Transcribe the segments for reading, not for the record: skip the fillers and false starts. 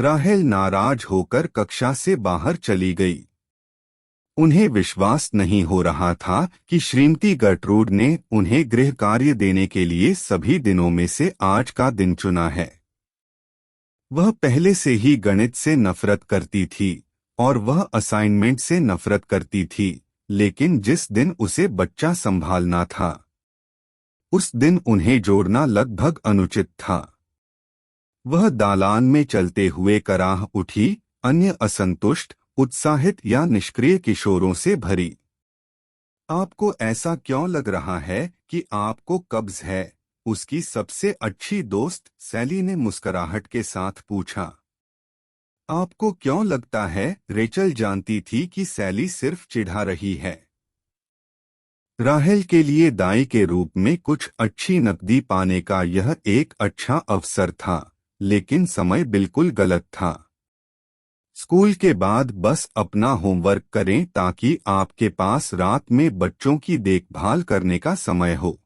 राहेल नाराज होकर कक्षा से बाहर चली गई। उन्हें विश्वास नहीं हो रहा था कि श्रीमती गर्ट्रूड ने उन्हें गृह कार्य देने के लिए सभी दिनों में से आज का दिन चुना है। वह पहले से ही गणित से नफरत करती थी और वह असाइनमेंट से नफरत करती थी, लेकिन जिस दिन उसे बच्चा संभालना था उस दिन उन्हें जोड़ना लगभग अनुचित था। वह दालान में चलते हुए कराह उठी, अन्य असंतुष्ट, उत्साहित या निष्क्रिय किशोरों से भरी। आपको ऐसा क्यों लग रहा है कि आपको कब्ज है? उसकी सबसे अच्छी दोस्त सैली ने मुस्कुराहट के साथ पूछा। आपको क्यों लगता है? रेचल जानती थी कि सैली सिर्फ चिढ़ा रही है। राहेल के लिए दाई के रूप में कुछ अच्छी नकदी पाने का यह एक अच्छा अवसर था, लेकिन समय बिल्कुल गलत था। स्कूल के बाद बस अपना होमवर्क करें ताकि आपके पास रात में बच्चों की देखभाल करने का समय हो।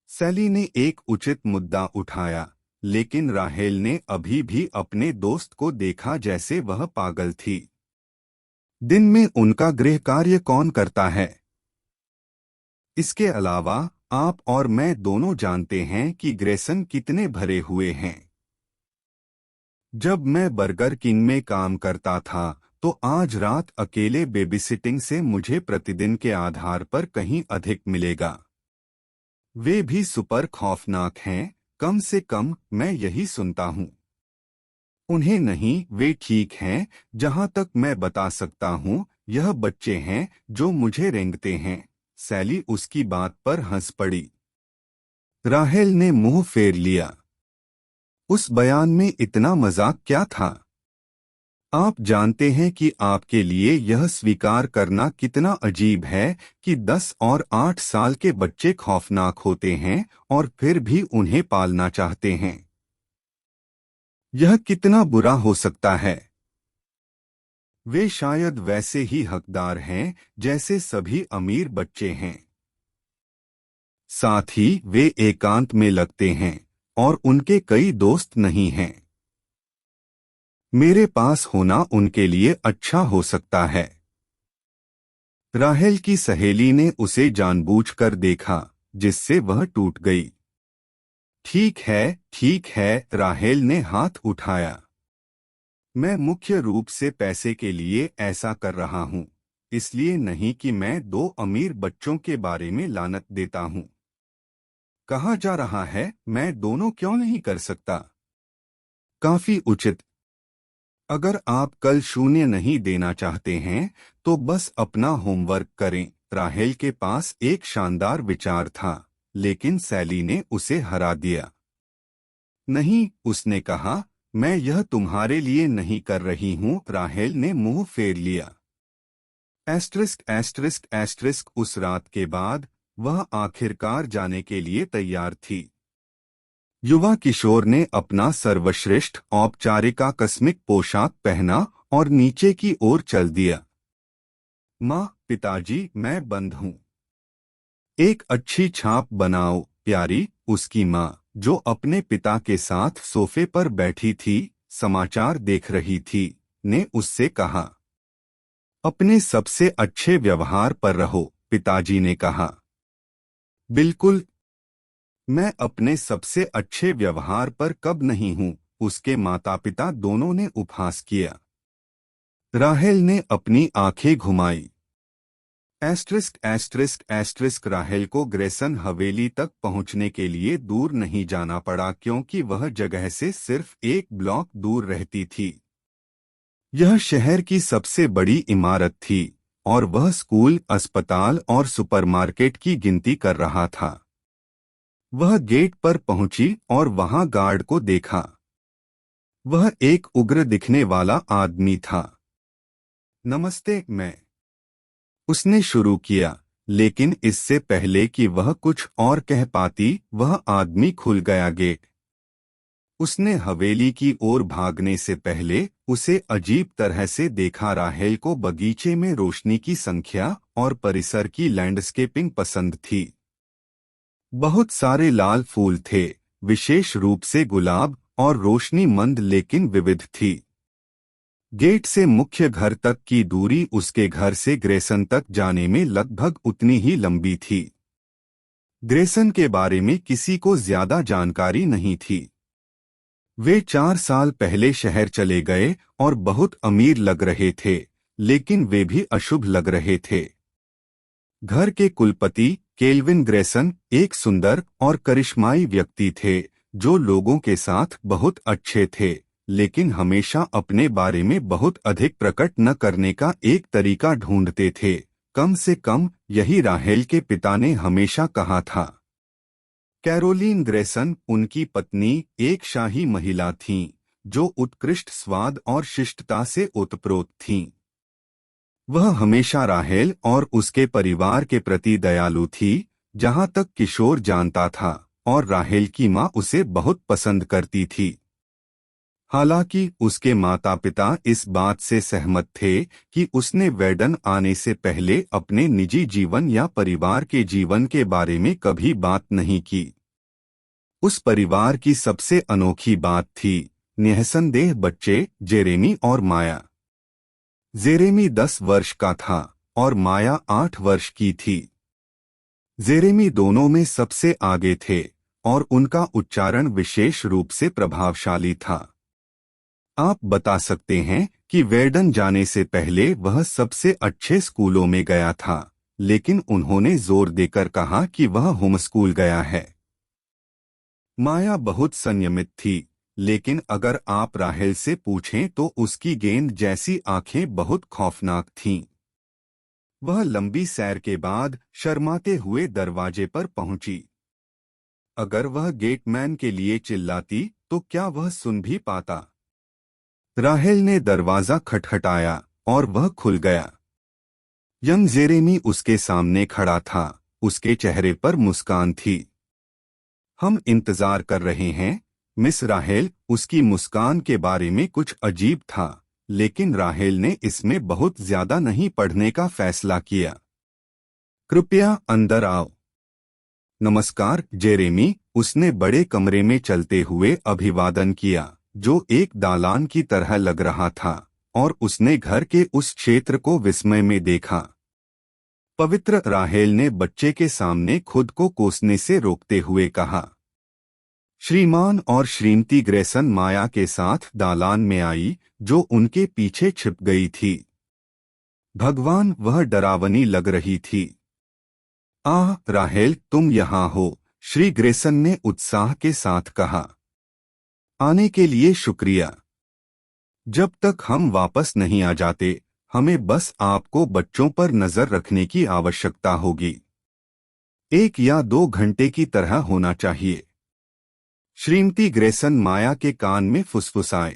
सैली ने एक उचित मुद्दा उठाया, लेकिन राहेल ने अभी भी अपने दोस्त को देखा जैसे वह पागल थी। दिन में उनका गृह कार्य कौन करता है? इसके अलावा आप और मैं दोनों जानते हैं कि ग्रेसन कितने भरे हुए हैं। जब मैं बर्गर किंग में काम करता था तो आज रात अकेले बेबीसिटिंग से मुझे प्रतिदिन के आधार पर कहीं अधिक मिलेगा। वे भी सुपर खौफनाक हैं, कम से कम मैं यही सुनता हूँ। उन्हें नहीं, वे ठीक हैं, जहाँ तक मैं बता सकता हूँ यह बच्चे हैं जो मुझे रेंगते हैं। सैली उसकी बात पर हंस पड़ी। राहेल ने मुंह फेर लिया। उस बयान में इतना मजाक क्या था? आप जानते हैं कि आपके लिए यह स्वीकार करना कितना अजीब है कि 10 और 8 साल के बच्चे खौफनाक होते हैं और फिर भी उन्हें पालना चाहते हैं। यह कितना बुरा हो सकता है। वे शायद वैसे ही हकदार हैं जैसे सभी अमीर बच्चे हैं। साथ ही वे एकांत में लगते हैं और उनके कई दोस्त नहीं हैं। मेरे पास होना उनके लिए अच्छा हो सकता है। राहेल की सहेली ने उसे जानबूझकर देखा, जिससे वह टूट गई। ठीक है, राहेल ने हाथ उठाया। मैं मुख्य रूप से पैसे के लिए ऐसा कर रहा हूँ, इसलिए नहीं कि मैं 2 अमीर बच्चों के बारे में लानत देता हूँ। कहा जा रहा है मैं दोनों क्यों नहीं कर सकता? काफी उचित। अगर आप कल 0 नहीं देना चाहते हैं तो बस अपना होमवर्क करें। राहेल के पास एक शानदार विचार था, लेकिन सैली ने उसे हरा दिया। नहीं, उसने कहा, मैं यह तुम्हारे लिए नहीं कर रही हूँ। राहेल ने मुंह फेर लिया। उस रात के बाद वह आखिरकार जाने के लिए तैयार थी। युवा किशोर ने अपना सर्वश्रेष्ठ औपचारिक आकस्मिक पोशाक पहना और नीचे की ओर चल दिया। माँ, पिताजी, मैं बंद हूँ। एक अच्छी छाप बनाओ, प्यारी। उसकी माँ, जो अपने पिता के साथ सोफे पर बैठी थी, समाचार देख रही थी, ने उससे कहा। अपने सबसे अच्छे व्यवहार पर रहो, पिताजी ने कहा। बिल्कुल। मैं अपने सबसे अच्छे व्यवहार पर कब नहीं हूँ? उसके माता पिता दोनों ने उपहास किया। राहेल ने अपनी आंखें घुमाई। राहेल को ग्रेसन हवेली तक पहुंचने के लिए दूर नहीं जाना पड़ा क्योंकि वह जगह से सिर्फ 1 ब्लॉक दूर रहती थी। यह शहर की सबसे बड़ी इमारत थी और वह स्कूल, अस्पताल और सुपरमार्केट की गिनती कर रहा था। वह गेट पर पहुंची और वहां गार्ड को देखा। वह एक उग्र दिखने वाला आदमी था। नमस्ते, मैं। उसने शुरू किया, लेकिन इससे पहले कि वह कुछ और कह पाती, वह आदमी खुल गया गेट। उसने हवेली की ओर भागने से पहले उसे अजीब तरह से देखा। राहेल को बगीचे में रोशनी की संख्या और परिसर की लैंडस्केपिंग पसंद थी। बहुत सारे लाल फूल थे, विशेष रूप से गुलाब, और रोशनी मंद लेकिन विविध थी। गेट से मुख्य घर तक की दूरी उसके घर से ग्रेसन तक जाने में लगभग उतनी ही लंबी थी। ग्रेसन के बारे में किसी को ज्यादा जानकारी नहीं थी। वे 4 साल पहले शहर चले गए और बहुत अमीर लग रहे थे, लेकिन वे भी अशुभ लग रहे थे। घर के कुलपति केल्विन ग्रेसन एक सुंदर और करिश्माई व्यक्ति थे, जो लोगों के साथ बहुत अच्छे थे, लेकिन हमेशा अपने बारे में बहुत अधिक प्रकट न करने का एक तरीका ढूंढते थे। कम से कम यही राहेल के पिता ने हमेशा कहा था। कैरोलीन ग्रेसन उनकी पत्नी एक शाही महिला थीं, जो उत्कृष्ट स्वाद और शिष्टता से ओतप्रोत थीं। वह हमेशा राहेल और उसके परिवार के प्रति दयालु थी, जहां तक किशोर जानता था, और राहेल की मां उसे बहुत पसंद करती थी। हालांकि उसके माता पिता इस बात से सहमत थे कि उसने वेडन आने से पहले अपने निजी जीवन या परिवार के जीवन के बारे में कभी बात नहीं की। उस परिवार की सबसे अनोखी बात थी निःसंदेह बच्चे जेरेमी और माया। जेरेमी 10 वर्ष का था और माया 8 वर्ष की थी। जेरेमी दोनों में सबसे आगे थे और उनका उच्चारण विशेष रूप से प्रभावशाली था। आप बता सकते हैं कि वेर्डन जाने से पहले वह सबसे अच्छे स्कूलों में गया था, लेकिन उन्होंने जोर देकर कहा कि वह होम स्कूल गया है। माया बहुत संयमित थी, लेकिन अगर आप राहेल से पूछें तो उसकी गेंद जैसी आंखें बहुत खौफनाक थीं। वह लंबी सैर के बाद शर्माते हुए दरवाजे पर पहुंची। अगर वह गेटमैन के लिए चिल्लाती तो क्या वह सुन भी पाता? राहेल ने दरवाजा खटखटाया और वह खुल गया। यंग जेरेमी उसके सामने खड़ा था, उसके चेहरे पर मुस्कान थी। हम इंतजार कर रहे हैं, मिस राहेल। उसकी मुस्कान के बारे में कुछ अजीब था, लेकिन राहेल ने इसमें बहुत ज्यादा नहीं पढ़ने का फैसला किया। कृपया अंदर आओ। नमस्कार जेरेमी, उसने बड़े कमरे में चलते हुए अभिवादन किया, जो एक दालान की तरह लग रहा था, और उसने घर के उस क्षेत्र को विस्मय में देखा। पवित्र राहेल ने बच्चे के सामने खुद को कोसने से रोकते हुए कहा। श्रीमान और श्रीमती ग्रेसन माया के साथ दालान में आई, जो उनके पीछे छिप गई थी। भगवान, वह डरावनी लग रही थी। आह राहेल, तुम यहाँ हो, श्री ग्रेसन ने उत्साह के साथ कहा। आने के लिए शुक्रिया। जब तक हम वापस नहीं आ जाते, हमें बस आपको बच्चों पर नजर रखने की आवश्यकता होगी। 1 या 2 घंटे की तरह होना चाहिए। श्रीमती ग्रेसन माया के कान में फुसफुसाए।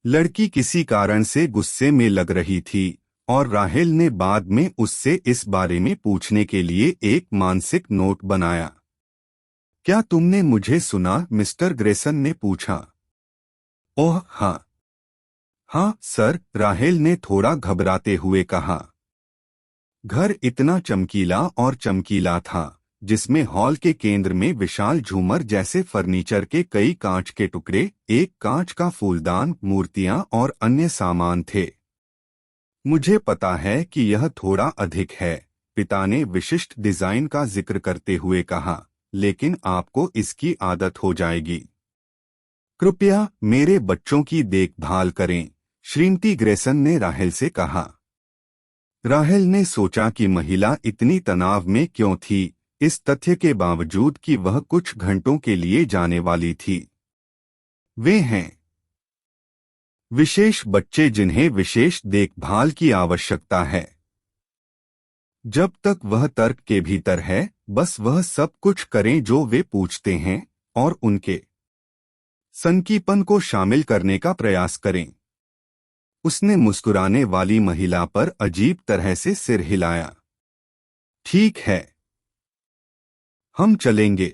लड़की किसी कारण से गुस्से में लग रही थी, और राहेल ने बाद में उससे इस बारे में पूछने के लिए एक मानसिक नोट बनाया। क्या तुमने मुझे सुना? मिस्टर ग्रेसन ने पूछा। ओह हाँ। हाँ सर, राहेल ने थोड़ा घबराते हुए कहा। घर इतना चमकीला और चमकीला था, जिसमें हॉल के केंद्र में विशाल झूमर जैसे फर्नीचर के कई कांच के टुकड़े, एक कांच का फूलदान, मूर्तियां और अन्य सामान थे। मुझे पता है कि यह थोड़ा अधिक है, पिता ने विशिष्ट डिजाइन का जिक्र करते हुए कहा, लेकिन आपको इसकी आदत हो जाएगी। कृपया मेरे बच्चों की देखभाल करें, श्रीमती ग्रेसन ने राहेल से कहा। राहेल ने सोचा कि महिला इतनी तनाव में क्यों थी, इस तथ्य के बावजूद कि वह कुछ घंटों के लिए जाने वाली थी। वे हैं विशेष बच्चे जिन्हें विशेष देखभाल की आवश्यकता है। जब तक वह तर्क के भीतर है, बस वह सब कुछ करें जो वे पूछते हैं, और उनके सनकीपन को शामिल करने का प्रयास करें। उसने मुस्कुराने वाली महिला पर अजीब तरह से सिर हिलाया। ठीक है, हम चलेंगे।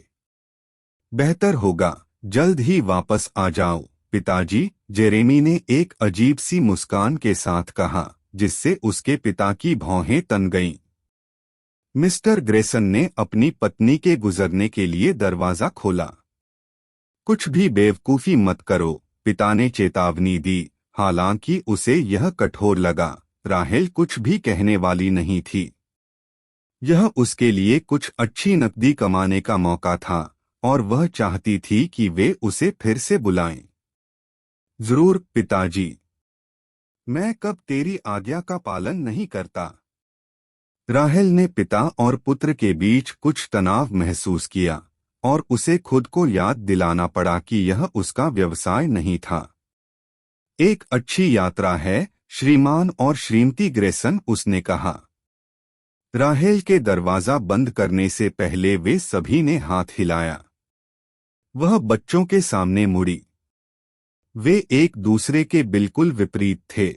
बेहतर होगा जल्द ही वापस आ जाओ पिताजी, जेरेमी ने एक अजीब सी मुस्कान के साथ कहा, जिससे उसके पिता की भौहें तन गईं। मिस्टर ग्रेसन ने अपनी पत्नी के गुजरने के लिए दरवाजा खोला। कुछ भी बेवकूफी मत करो, पिता ने चेतावनी दी। हालांकि उसे यह कठोर लगा। राहेल कुछ भी कहने वाली नहीं थी। यह उसके लिए कुछ अच्छी नकदी कमाने का मौका था और वह चाहती थी कि वे उसे फिर से बुलाएं। जरूर पिताजी, मैं कब तेरी आज्ञा का पालन नहीं करता। राहेल ने पिता और पुत्र के बीच कुछ तनाव महसूस किया और उसे खुद को याद दिलाना पड़ा कि यह उसका व्यवसाय नहीं था। एक अच्छी यात्रा है, श्रीमान और श्रीमती ग्रेसन, उसने कहा। राहेल के दरवाजा बंद करने से पहले वे सभी ने हाथ हिलाया। वह बच्चों के सामने मुड़ी। वे एक दूसरे के बिल्कुल विपरीत थे।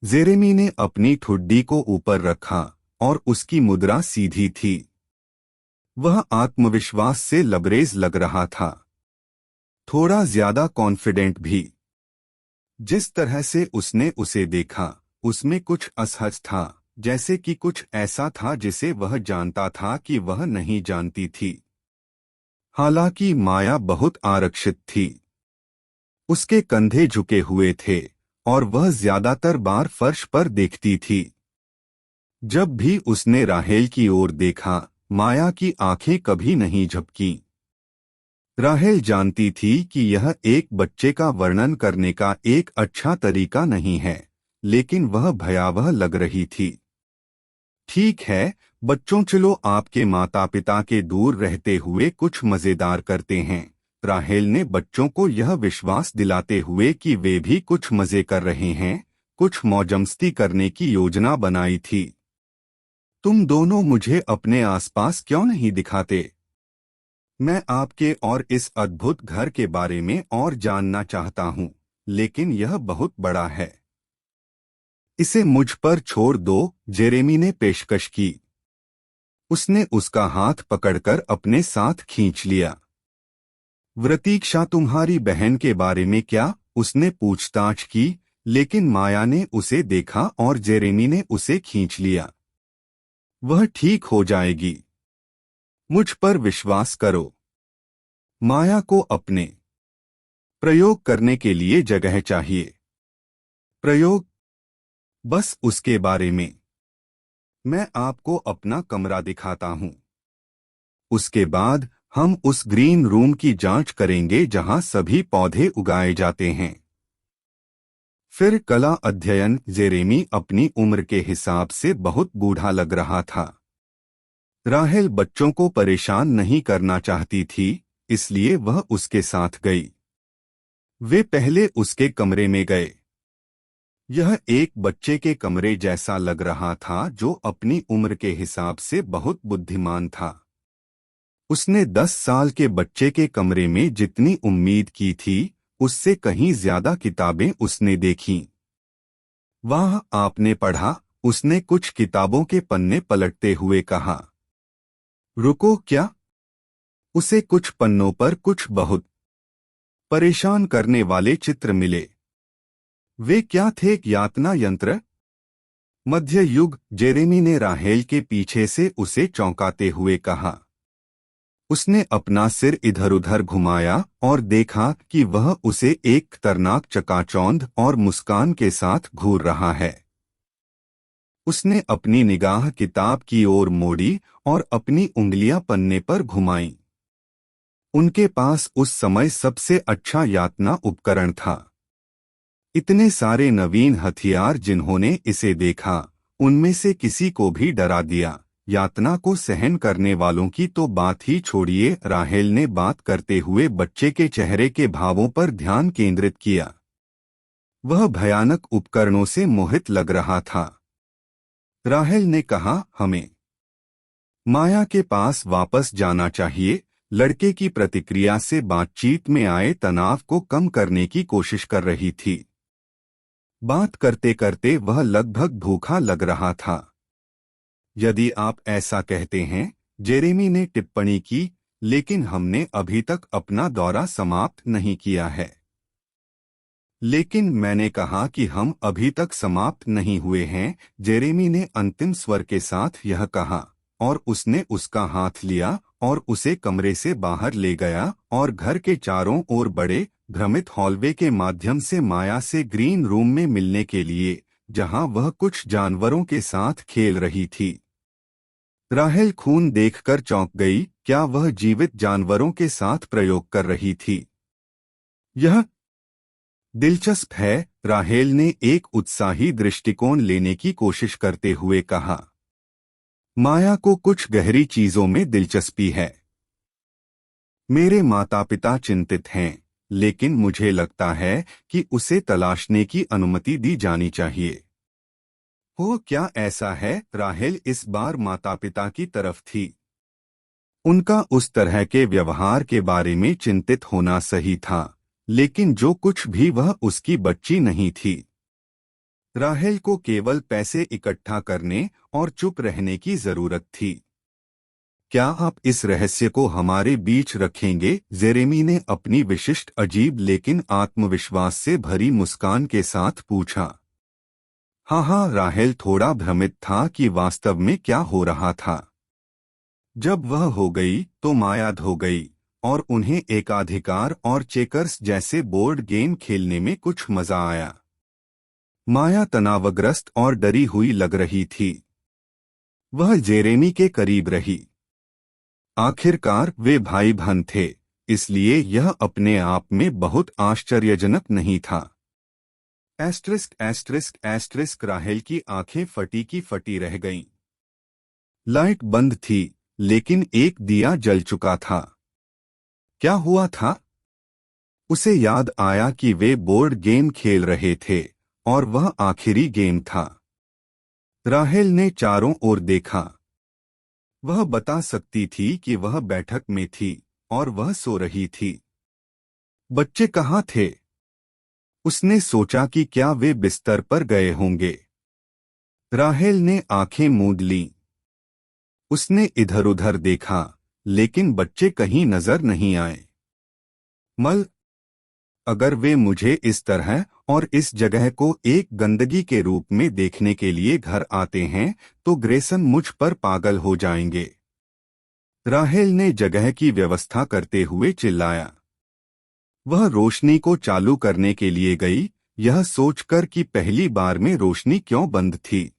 जेरेमी ने अपनी ठुड्डी को ऊपर रखा और उसकी मुद्रा सीधी थी। वह आत्मविश्वास से लबरेज लग रहा था, थोड़ा ज्यादा कॉन्फिडेंट भी। जिस तरह से उसने उसे देखा, उसमें कुछ असहज था, जैसे कि कुछ ऐसा था जिसे वह जानता था कि वह नहीं जानती थी। हालांकि माया बहुत आरक्षित थी। उसके कंधे झुके हुए थे और वह ज्यादातर बार फर्श पर देखती थी। जब भी उसने राहेल की ओर देखा, माया की आंखें कभी नहीं झपकीं। राहेल जानती थी कि यह एक बच्चे का वर्णन करने का एक अच्छा तरीका नहीं है, लेकिन वह भयावह लग रही थी। ठीक है बच्चों, चलो आपके माता पिता के दूर रहते हुए कुछ मजेदार करते हैं। राहेल ने बच्चों को यह विश्वास दिलाते हुए कि वे भी कुछ मजे कर रहे हैं, कुछ मौजमस्ती करने की योजना बनाई थी। तुम दोनों मुझे अपने आसपास क्यों नहीं दिखाते? मैं आपके और इस अद्भुत घर के बारे में और जानना चाहता हूँ, लेकिन यह बहुत बड़ा है। इसे मुझ पर छोड़ दो, जेरेमी ने पेशकश की। उसने उसका हाथ पकड़कर अपने साथ खींच लिया। व्रतीक्षा तुम्हारी बहन के बारे में क्या? उसने पूछताछ की, लेकिन माया ने उसे देखा और जेरेमी ने उसे खींच लिया। वह ठीक हो जाएगी, मुझ पर विश्वास करो। माया को अपने प्रयोग करने के लिए जगह चाहिए। प्रयोग? बस उसके बारे में। मैं आपको अपना कमरा दिखाता हूं। उसके बाद हम उस ग्रीन रूम की जांच करेंगे जहां सभी पौधे उगाए जाते हैं। फिर कला अध्ययन। जेरेमी अपनी उम्र के हिसाब से बहुत बूढ़ा लग रहा था। राहेल बच्चों को परेशान नहीं करना चाहती थी, इसलिए वह उसके साथ गई। वे पहले उसके कमरे में गए। यह एक बच्चे के कमरे जैसा लग रहा था, जो अपनी उम्र के हिसाब से बहुत बुद्धिमान था। उसने 10 साल के बच्चे के कमरे में जितनी उम्मीद की थी, उससे कहीं ज्यादा किताबें उसने देखीं। वाह, आपने पढ़ा? उसने कुछ किताबों के पन्ने पलटते हुए कहा। रुको, क्या? उसे कुछ पन्नों पर कुछ बहुत परेशान करने वाले चित्र मिले। वे क्या थे? यातना यंत्र? मध्य युग? जेरेमी ने राहेल के पीछे से उसे चौंकाते हुए कहा। उसने अपना सिर इधर-उधर घुमाया और देखा कि वह उसे एक खतरनाक चकाचौंध और मुस्कान के साथ घूर रहा है। उसने अपनी निगाह किताब की ओर मोड़ी और अपनी उंगलियां पन्ने पर घुमाईं। उनके पास उस समय सबसे अच्छा यातना उपकरण था। इतने सारे नवीन हथियार जिन्होंने इसे देखा, उनमें से किसी को भी डरा दिया। यातना को सहन करने वालों की तो बात ही छोड़िए। राहेल ने बात करते हुए बच्चे के चेहरे के भावों पर ध्यान केंद्रित किया। वह भयानक उपकरणों से मोहित लग रहा था। राहेल ने कहा, हमें माया के पास वापस जाना चाहिए। लड़के की प्रतिक्रिया से बातचीत में आए तनाव को कम करने की कोशिश कर रही थी। बात करते करते वह लगभग भूखा लग रहा था। यदि आप ऐसा कहते हैं, जेरेमी ने टिप्पणी की, लेकिन हमने अभी तक अपना दौरा समाप्त नहीं किया है। लेकिन मैंने कहा कि हम अभी तक समाप्त नहीं हुए हैं, जेरेमी ने अंतिम स्वर के साथ यह कहा। और उसने उसका हाथ लिया और उसे कमरे से बाहर ले गया और घर के चारों ओर बड़े भ्रमित हॉलवे के माध्यम से माया से ग्रीन रूम में मिलने के लिए, जहां वह कुछ जानवरों के साथ खेल रही थी। राहेल खून देखकर चौंक गई। क्या वह जीवित जानवरों के साथ प्रयोग कर रही थी? यह दिलचस्प है, राहेल ने एक उत्साही दृष्टिकोण लेने की कोशिश करते हुए कहा। माया को कुछ गहरी चीजों में दिलचस्पी है। मेरे माता पिता चिंतित हैं, लेकिन मुझे लगता है कि उसे तलाशने की अनुमति दी जानी चाहिए। हो, क्या ऐसा है? राहेल इस बार माता पिता की तरफ थी। उनका उस तरह के व्यवहार के बारे में चिंतित होना सही था, लेकिन जो कुछ भी वह उसकी बच्ची नहीं थी। राहेल को केवल पैसे इकट्ठा करने और चुप रहने की जरूरत थी। क्या आप इस रहस्य को हमारे बीच रखेंगे? जेरेमी ने अपनी विशिष्ट अजीब लेकिन आत्मविश्वास से भरी मुस्कान के साथ पूछा। हाँ, राहेल थोड़ा भ्रमित था कि वास्तव में क्या हो रहा था। जब वह हो गई तो माया धो गई और उन्हें एकाधिकार और चेकर्स जैसे बोर्ड गेम खेलने में कुछ मजा आया। माया तनावग्रस्त और डरी हुई लग रही थी। वह जेरेमी के करीब रही। आखिरकार वे भाई बहन थे, इसलिए यह अपने आप में बहुत आश्चर्यजनक नहीं था। एस्ट्रिस्क एस्ट्रिस्क एस्ट्रिस्क राहेल की आंखें फटी की फटी रह गईं। लाइट बंद थी, लेकिन एक दिया जल चुका था। क्या हुआ था? उसे याद आया कि वे बोर्ड गेम खेल रहे थे और वह आखिरी गेम था। राहेल ने चारों ओर देखा। वह बता सकती थी कि वह बैठक में थी और वह सो रही थी। बच्चे कहाँ थे? उसने सोचा कि क्या वे बिस्तर पर गए होंगे। राहेल ने आंखें मूंद लीं। उसने इधर-उधर देखा, लेकिन बच्चे कहीं नजर नहीं आए। अगर वे मुझे इस तरह और इस जगह को एक गंदगी के रूप में देखने के लिए घर आते हैं, तो ग्रेसन मुझ पर पागल हो जाएंगे। राहेल ने जगह की व्यवस्था करते हुए चिल्लाया। वह रोशनी को चालू करने के लिए गई, यह सोचकर कि पहली बार में रोशनी क्यों बंद थी।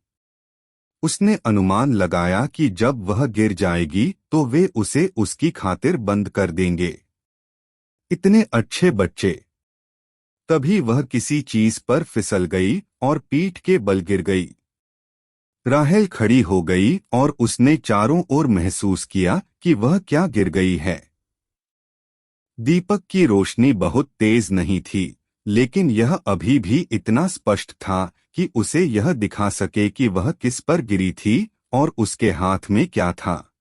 उसने अनुमान लगाया कि जब वह गिर जाएगी तो वे उसे उसकी खातिर बंद कर देंगे। इतने अच्छे बच्चे। तभी वह किसी चीज पर फिसल गई और पीठ के बल गिर गई। राहेल खड़ी हो गई और उसने चारों ओर महसूस किया कि वह क्या गिर गई है। दीपक की रोशनी बहुत तेज नहीं थी, लेकिन यह अभी भी इतना स्पष्ट था कि उसे यह दिखा सके कि वह किस पर गिरी थी और उसके हाथ में क्या था।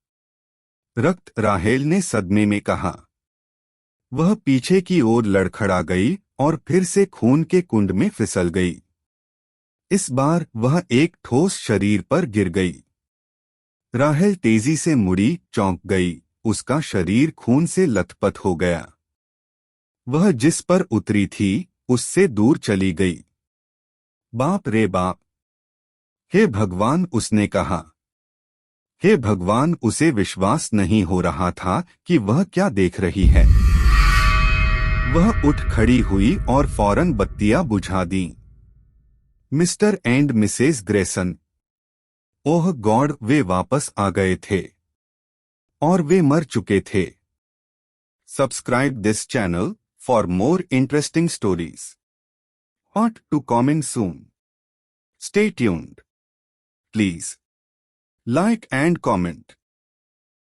रक्त, राहेल ने सदमे में कहा। वह पीछे की ओर लड़खड़ा गई और फिर से खून के कुंड में फिसल गई। इस बार वह एक ठोस शरीर पर गिर गई। राहेल तेजी से मुड़ी, चौंक गई। उसका शरीर खून से लथपथ हो गया। वह जिस पर उतरी थी उससे दूर चली गई। बाप रे बाप! हे भगवान, उसने कहा। हे भगवान, उसे विश्वास नहीं हो रहा था कि वह क्या देख रही है। वह उठ खड़ी हुई और फौरन बत्तियां बुझा दी। Mister and missus Grayson. Oh god, वे वापस आ गए थे और वे मर चुके थे। Subscribe this channel for more interesting stories. Hot to comment soon. Stay tuned. Please like and comment.